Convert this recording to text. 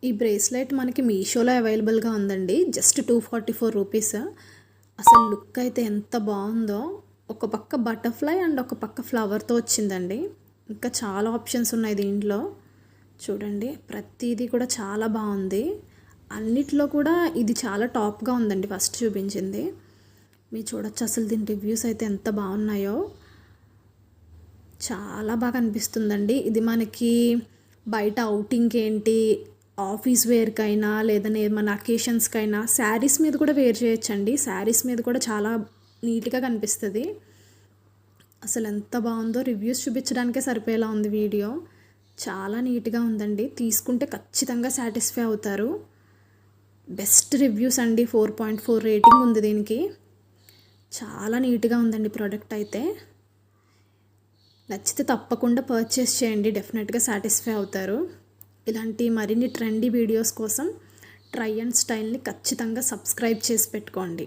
ఈ బ్రేస్లెట్ మనకి మీషోలో అవైలబుల్గా ఉందండి. Just 244 rupees. అసలు లుక్ అయితే ఎంత బాగుందో. ఒక పక్క బటర్ఫ్లై అండ్ ఒక పక్క ఫ్లవర్తో వచ్చిందండి. ఇంకా చాలా ఆప్షన్స్ ఉన్నాయి దీంట్లో. చూడండి, ప్రతిదీ కూడా చాలా బాగుంది. అన్నిట్లో కూడా ఇది చాలా టాప్గా ఉందండి ఫస్ట్ చూపించింది. మీరు చూడొచ్చు అసలు దీని రివ్యూస్ అయితే ఎంత బాగున్నాయో. చాలా బాగా అనిపిస్తుందండి. ఇది మనకి బయట అవుటింగ్కి ఏంటి, ఆఫీస్ వేర్కైనా లేదని ఏమైనా అకేషన్స్కైనా శారీస్ మీద కూడా వేర్ చేయొచ్చండి. శారీస్ మీద కూడా చాలా నీట్గా కనిపిస్తుంది. అసలు ఎంత బాగుందో, రివ్యూస్ చూపించడానికే సరిపోయేలా ఉంది వీడియో. చాలా నీట్గా ఉందండి. తీసుకుంటే ఖచ్చితంగా సాటిస్ఫై అవుతారు. బెస్ట్ రివ్యూస్ అండి. 4.4 రేటింగ్ ఉంది దీనికి. చాలా నీట్గా ఉందండి ప్రోడక్ట్ అయితే. నచ్చితే తప్పకుండా పర్చేస్ చేయండి. డెఫినెట్గా సాటిస్ఫై అవుతారు. ఇలాంటి మరిన్ని ట్రెండీ వీడియోస్ కోసం ట్రై అండ్ స్టైల్ని ఖచ్చితంగా సబ్స్క్రైబ్ చేసి పెట్టుకోండి.